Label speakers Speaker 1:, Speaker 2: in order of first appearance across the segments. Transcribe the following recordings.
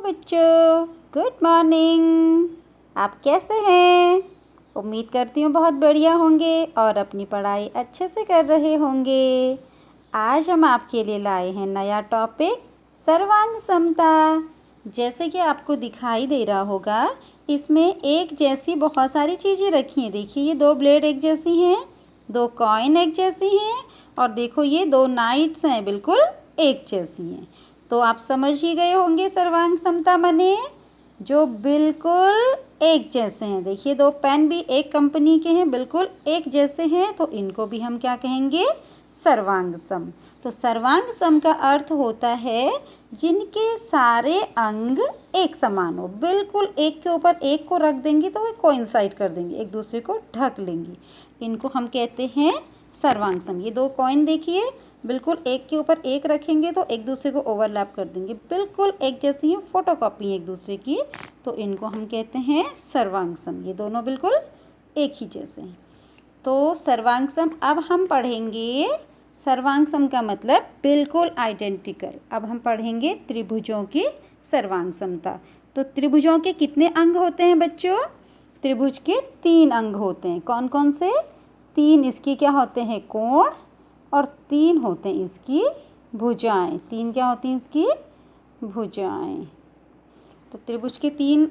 Speaker 1: बच्चों, good morning. आप कैसे हैं? उम्मीद करती हूँ बहुत बढ़िया होंगे और अपनी पढ़ाई अच्छे से कर रहे होंगे। आज हम आपके लिए लाए हैं नया टॉपिक, सर्वांग समता। जैसे कि आपको दिखाई दे रहा होगा, इसमें एक जैसी बहुत सारी चीज़ें रखी हैं। देखिए, ये 2 ब्लेड एक जैसी हैं, 2 कॉइन एक जैसी हैं और देखो ये 2 नाइट्स हैं, बिल्कुल एक जैसी हैं। तो आप समझ ही गए होंगे सर्वांग समता माने जो बिल्कुल एक जैसे हैं। देखिए 2 पेन भी एक कंपनी के हैं, बिल्कुल एक जैसे हैं, तो इनको भी हम क्या कहेंगे? सर्वांग सम। तो सर्वांग सम का अर्थ होता है जिनके सारे अंग एक समान हो, बिल्कुल एक के ऊपर एक को रख देंगे तो वे कोइंसाइड कर देंगे, एक दूसरे को ढक लेंगी। इनको हम कहते हैं सर्वांग सम। ये 2 कॉइन देखिए, बिल्कुल एक के ऊपर एक रखेंगे तो एक दूसरे को ओवरलैप कर देंगे, बिल्कुल एक जैसी हैं, फोटोकॉपी है एक दूसरे की, तो इनको हम कहते हैं सर्वांग सम। ये दोनों बिल्कुल एक ही जैसे हैं। तो सर्वांग सम अब हम पढ़ेंगे। सर्वांग सम का मतलब बिल्कुल आइडेंटिकल। अब हम पढ़ेंगे त्रिभुजों की सर्वांग समता। तो त्रिभुजों के कितने अंग होते हैं बच्चों? त्रिभुज के 3 अंग होते हैं। कौन कौन से? 3 इसकी क्या होते हैं? कोण, और 3 होते हैं इसकी भुजाएं। 3 क्या होती हैं इसकी? भुजाएं। तो त्रिभुज के 3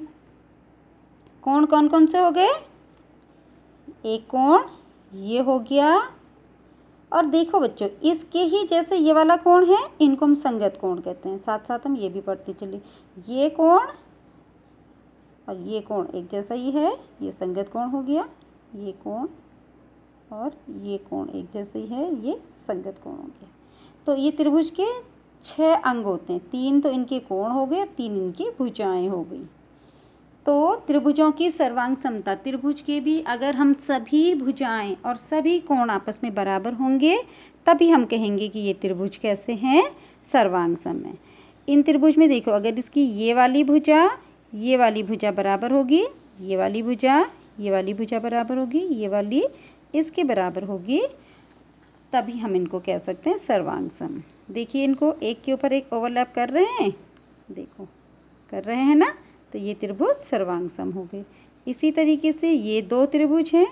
Speaker 1: कोण कौन कौन से हो गए? एक कोण ये हो गया, और देखो बच्चों इसके ही जैसे ये वाला कोण है, इनको हम संगत कोण कहते हैं। साथ साथ हम ये भी पढ़ते चलिए, ये कोण और ये कोण एक जैसा ही है, ये संगत कोण हो गया। ये कोण और ये कोण एक जैसे ही है, ये संगत कोण हो गया। तो ये त्रिभुज के 6 अंग होते हैं। 3 तो इनके कोण हो गए, 3 इनकी भुजाएं हो गई। तो त्रिभुजों की सर्वांग समता, त्रिभुज के भी अगर हम सभी भुजाएं और सभी कोण आपस में बराबर होंगे तभी हम कहेंगे कि ये त्रिभुज कैसे हैं? सर्वांग सम है। इन त्रिभुज में देखो, अगर इसकी ये वाली भुजा बराबर होगी, ये वाली भुजा बराबर होगी, ये वाली इसके बराबर होगी, तभी हम इनको कह सकते हैं सर्वांग सम। देखिए इनको एक के ऊपर एक ओवरलैप कर रहे हैं, देखो कर रहे हैं ना, तो ये त्रिभुज सर्वांग सम हो गए। इसी तरीके से ये 2 त्रिभुज हैं,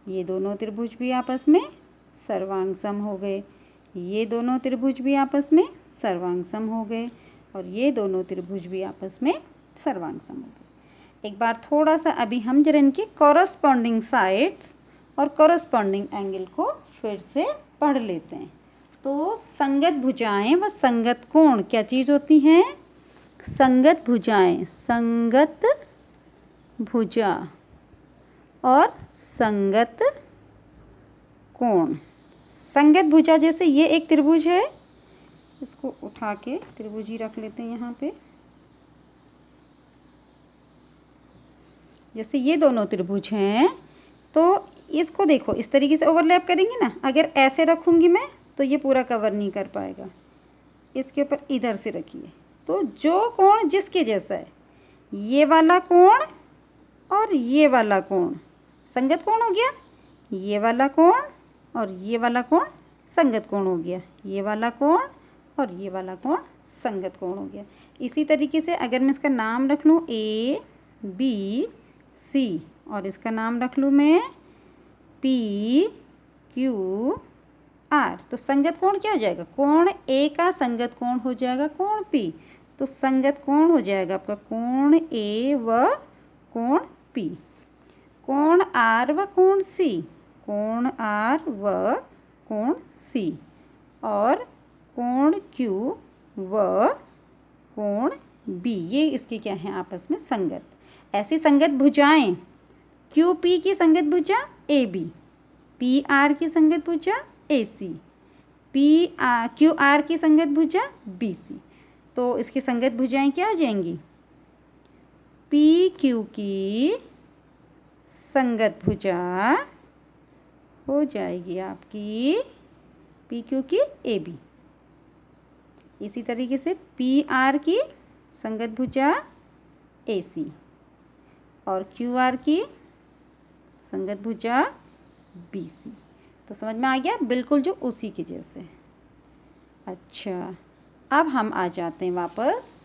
Speaker 1: ये दोनों त्रिभुज भी आपस में सर्वांग सम हो गए। ये दोनों त्रिभुज भी आपस में सर्वांग सम हो गए, और ये दोनों त्रिभुज भी आपस में सर्वांग सम हो गए। एक बार थोड़ा सा अभी हम जरा इनके कॉरस्पॉन्डिंग साइड्स और कॉरस्पॉन्डिंग एंगल को फिर से पढ़ लेते हैं। तो संगत भुजाएं व संगत कोण क्या चीज़ होती हैं? संगत भुजाएं, संगत भुजा और संगत कोण। संगत भुजा जैसे ये एक त्रिभुज है, इसको उठा के त्रिभुज ही रख लेते हैं यहाँ पे। जैसे ये दोनों त्रिभुज हैं, तो इसको देखो इस तरीके से ओवरलैप करेंगे ना। अगर ऐसे रखूँगी मैं तो ये पूरा कवर नहीं कर पाएगा, इसके ऊपर इधर से रखिए। तो जो कोण जिसके जैसा है, ये वाला कोण और ये वाला कोण संगत कोण हो गया, ये वाला कोण और ये वाला कोण संगत कोण हो गया, ये वाला कोण और ये वाला कोण संगत कोण हो गया। इसी तरीके से अगर मैं इसका नाम रख लूँ A B C और इसका नाम रख लूँ मैं P Q R, तो संगत कोण क्या हो जाएगा? कोण A का संगत कोण हो जाएगा कोण P। तो संगत कोण हो जाएगा आपका कोण A व कोण P, कोण R व कोण C, कोण R व कोण C, और कोण Q व कोण B, ये इसके क्या हैं? आपस में संगत। ऐसी संगत भुजाएं, QP की संगत भुजा AB, PR की संगत भुजा AC, QR की संगत भुजा BC। तो इसकी संगत भुजाएं क्या हो जाएंगी? PQ की संगत भुजा हो जाएगी आपकी PQ की AB। इसी तरीके से PR की संगत भुजा AC और QR की संगत भुजा BC। तो समझ में आ गया? बिल्कुल जो उसी के जैसे। अच्छा, अब हम आ जाते हैं वापस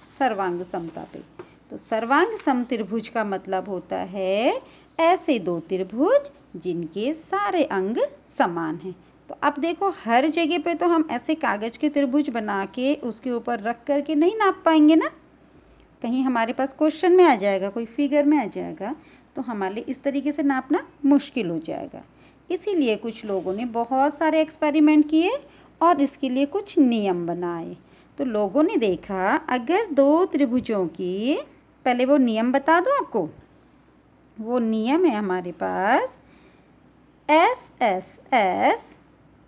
Speaker 1: सर्वांग समता पे। तो सर्वांग सम त्रिभुज का मतलब होता है ऐसे दो त्रिभुज जिनके सारे अंग समान हैं। तो अब देखो हर जगह पे तो हम ऐसे कागज़ के त्रिभुज बना के उसके ऊपर रख कर के नहीं नाप पाएंगे ना, कहीं हमारे पास क्वेश्चन में आ जाएगा, कोई फिगर में आ जाएगा, तो हमारे लिए इस तरीके से नापना मुश्किल हो जाएगा। इसीलिए कुछ लोगों ने बहुत सारे एक्सपेरिमेंट किए और इसके लिए कुछ नियम बनाए। तो लोगों ने देखा अगर दो त्रिभुजों की, पहले वो नियम बता दूँ आपको। वो नियम है हमारे पास S S S,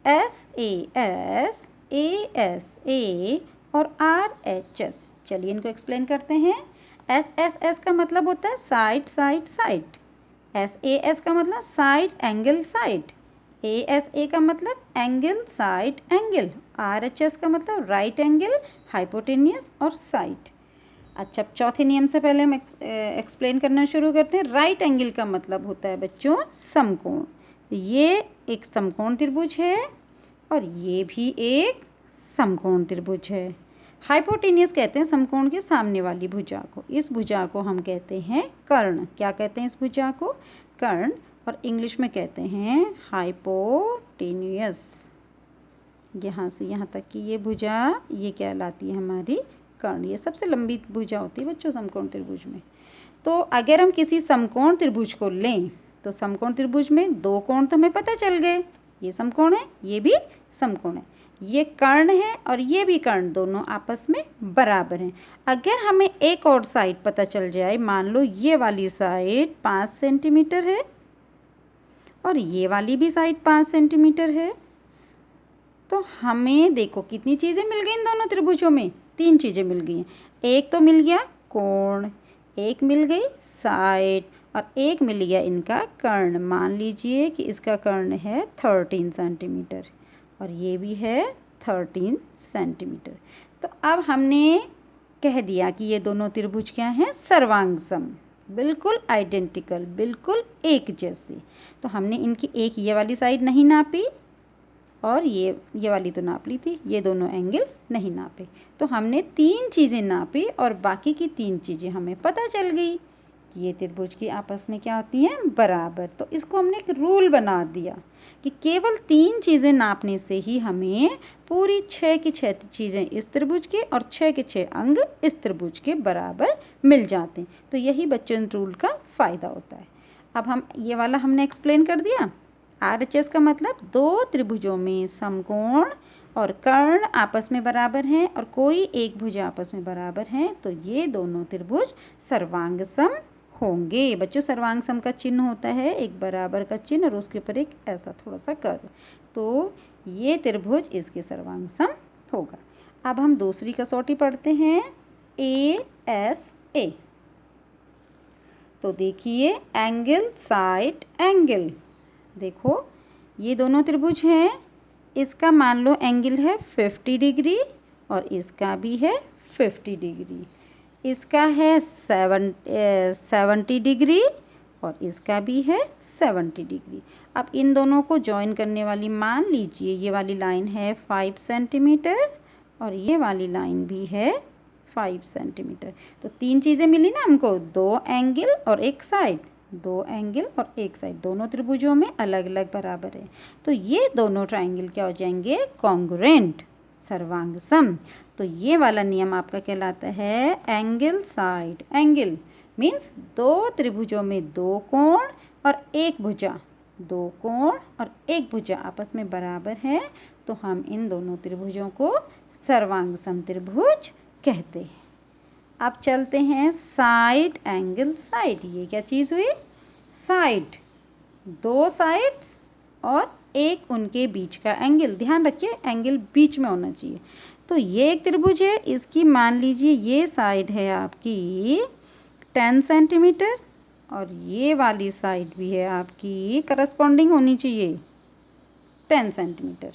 Speaker 1: S A S, A S A और आर एच एस। चलिए इनको एक्सप्लेन करते हैं। एस एस एस का मतलब होता है side side side, S A S का मतलब साइड एंगल साइड, ए एस ए का मतलब angle side angle, R H S का मतलब राइट एंगल हाइपोटेनियस और साइड। अच्छा, चौथे नियम से पहले हम एक्सप्लेन करना शुरू करते हैं। राइट एंगल का मतलब होता है बच्चों समकोण। ये एक समकोण त्रिभुज है और ये भी एक समकोण त्रिभुज है। हाइपोटेनियस कहते हैं समकोण के सामने वाली भुजा को। इस भुजा को हम कहते हैं कर्ण। क्या कहते हैं इस भुजा को? कर्ण। और इंग्लिश में कहते हैं हाइपोटेनियस। यहाँ से यहाँ तक की ये भुजा ये कहलाती है हमारी कर्ण। ये सबसे लंबी भुजा होती है बच्चों समकोण त्रिभुज में। तो अगर हम किसी समकोण त्रिभुज को लें तो समकोण त्रिभुज में दो कोण तो हमें पता चल गए, ये समकोण है, ये भी समकोण है, ये कर्ण है और ये भी कर्ण, दोनों आपस में बराबर हैं। अगर हमें एक और साइड पता चल जाए, मान लो ये वाली साइड 5 सेंटीमीटर है और ये वाली भी साइड 5 सेंटीमीटर है, तो हमें देखो कितनी चीज़ें मिल गई इन दोनों त्रिभुजों में, 3 चीज़ें मिल गई हैं। एक तो मिल गया कोण, एक मिल गई साइड और एक मिल गया इनका कर्ण। मान लीजिए कि इसका कर्ण है 13 सेंटीमीटर और ये भी है 13 सेंटीमीटर। तो अब हमने कह दिया कि ये दोनों त्रिभुज क्या हैं? सर्वांग सम, बिल्कुल आइडेंटिकल, बिल्कुल एक जैसे। तो हमने इनकी एक ये वाली साइड नहीं नापी और ये वाली तो नाप ली थी, ये दोनों एंगल नहीं नापे। तो हमने 3 चीज़ें नापी और बाकी की 3 चीज़ें हमें पता चल गई कि ये त्रिभुज की आपस में क्या होती हैं? बराबर। तो इसको हमने एक रूल बना दिया कि केवल 3 चीज़ें नापने से ही हमें पूरी 6 की 6 चीज़ें इस त्रिभुज के और 6 के 6 अंग इस त्रिभुज के बराबर मिल जाते हैं। तो यही बच्चों रूल का फ़ायदा होता है। अब हम ये वाला हमने एक्सप्लेन कर दिया। RHS का मतलब दो त्रिभुजों में समकोण और कर्ण आपस में बराबर हैं और कोई एक भुजा आपस में बराबर हैं, तो ये दोनों त्रिभुज सर्वांग सम होंगे। बच्चों सर्वांग सम का चिन्ह होता है एक बराबर का चिन्ह और उसके ऊपर एक ऐसा थोड़ा सा कर्व, तो ये त्रिभुज इसके सर्वांग सम होगा। अब हम दूसरी कसौटी पढ़ते हैं ASA। तो देखिए एंगल साइड एंगल, देखो ये दोनों त्रिभुज हैं, इसका मान लो एंगल है 50 डिग्री और इसका भी है 50 डिग्री, इसका है 70 डिग्री और इसका भी है 70 डिग्री। अब इन दोनों को जॉइन करने वाली मान लीजिए ये वाली लाइन है 5 सेंटीमीटर और ये वाली लाइन भी है 5 सेंटीमीटर। तो 3 चीज़ें मिली ना हमको, 2 एंगल और एक साइड, 2 एंगल और एक साइड, दोनों त्रिभुजों में अलग अलग बराबर है। तो ये दोनों ट्राइंगल क्या हो जाएंगे? कॉन्ग्रुएंट, सर्वांग सम। तो ये वाला नियम आपका कहलाता है एंगल साइड एंगल। मीन्स दो त्रिभुजों में 2 कोण और एक भुजा, 2 कोण और एक भुजा आपस में बराबर है, तो हम इन दोनों त्रिभुजों को सर्वांग सम त्रिभुज कहते हैं। अब चलते हैं साइड एंगल साइड। ये क्या चीज़ हुई? साइड, 2 साइड्स और एक उनके बीच का एंगल। ध्यान रखिए एंगल बीच में होना चाहिए। तो ये एक त्रिभुज है, इसकी मान लीजिए ये साइड है आपकी 10 सेंटीमीटर और ये वाली साइड भी है आपकी करस्पॉन्डिंग होनी चाहिए 10 सेंटीमीटर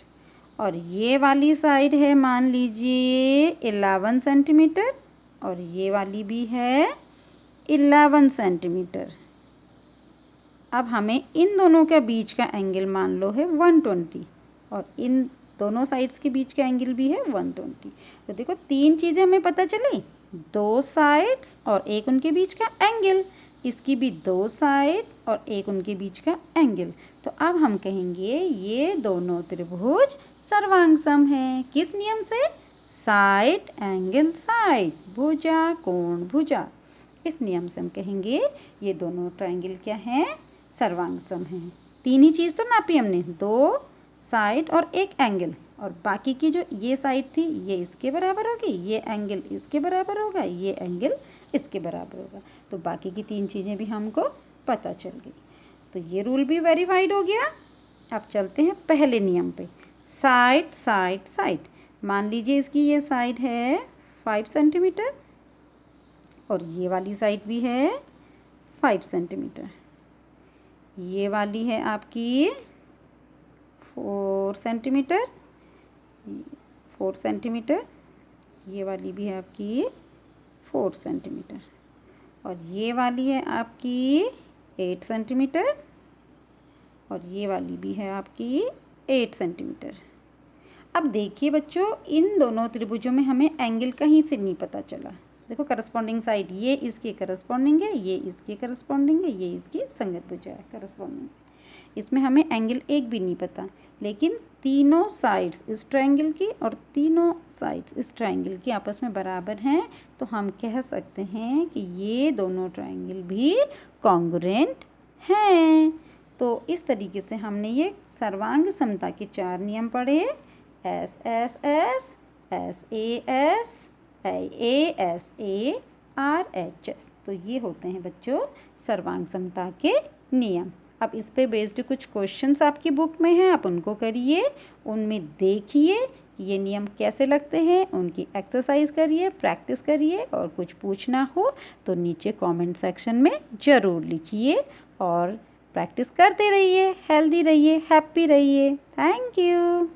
Speaker 1: और ये वाली साइड है मान लीजिए 11 सेंटीमीटर और ये वाली भी है 11 सेंटीमीटर। अब हमें इन दोनों के बीच का एंगल मान लो है 120 और इन दोनों साइड्स के बीच का एंगल भी है 120। तो देखो 3 चीज़ें हमें पता चली, 2 साइड्स और एक उनके बीच का एंगल, इसकी भी 2 साइड और एक उनके बीच का एंगल। तो अब हम कहेंगे ये दोनों त्रिभुज सर्वांगसम हैं। किस नियम से? साइड एंगल साइड, भुजा कोण भुजा। इस नियम से हम कहेंगे ये दोनों ट्रायंगल क्या हैं? सर्वांगसम हैं। 3 ही चीज़ तो नापी हमने, 2 साइड और एक एंगल, और बाकी की जो ये साइड थी ये इसके बराबर होगी, ये एंगल इसके बराबर होगा, ये एंगल इसके बराबर होगा। तो बाकी की 3 चीज़ें भी हमको पता चल गई। तो ये रूल भी वेरीफाइड हो गया। अब चलते हैं पहले नियम पे, साइड साइड साइड। मान लीजिए इसकी ये साइड है 5 सेंटीमीटर और ये वाली साइड भी है 5 सेंटीमीटर। ये वाली है आपकी 4 सेंटीमीटर, 4 सेंटीमीटर। ये वाली भी है आपकी 4 सेंटीमीटर और ये वाली है आपकी 8 सेंटीमीटर और ये वाली भी है आपकी 8 सेंटीमीटर। अब देखिए बच्चों, इन दोनों त्रिभुजों में हमें एंगल कहीं से नहीं पता चला। देखो करस्पॉन्डिंग साइड ये इसके करस्पॉन्डिंग है, ये इसके करस्पॉन्डिंग है, ये इसकी संगत भुजा है करस्पॉन्डिंग। इसमें हमें एंगल एक भी नहीं पता, लेकिन तीनों साइड्स इस ट्रायंगल की और तीनों साइड्स इस ट्रायंगल की आपस में बराबर हैं। तो हम कह सकते हैं कि ये दोनों ट्रायंगल भी कॉन्ग्रुएंट हैं। तो इस तरीके से हमने ये सर्वांग समता के 4 नियम पढ़े, S S S, S A S, A S A, R H S. तो ये होते हैं बच्चों सर्वांग समता के नियम। अब इस पे बेस्ड कुछ क्वेश्चंस आपकी बुक में हैं, आप उनको करिए, उनमें देखिए कि ये नियम कैसे लगते हैं, उनकी एक्सरसाइज करिए, प्रैक्टिस करिए, और कुछ पूछना हो तो नीचे कमेंट सेक्शन में ज़रूर लिखिए और प्रैक्टिस करते रहिए, हेल्दी रहिए, हैप्पी रहिए। Thank you.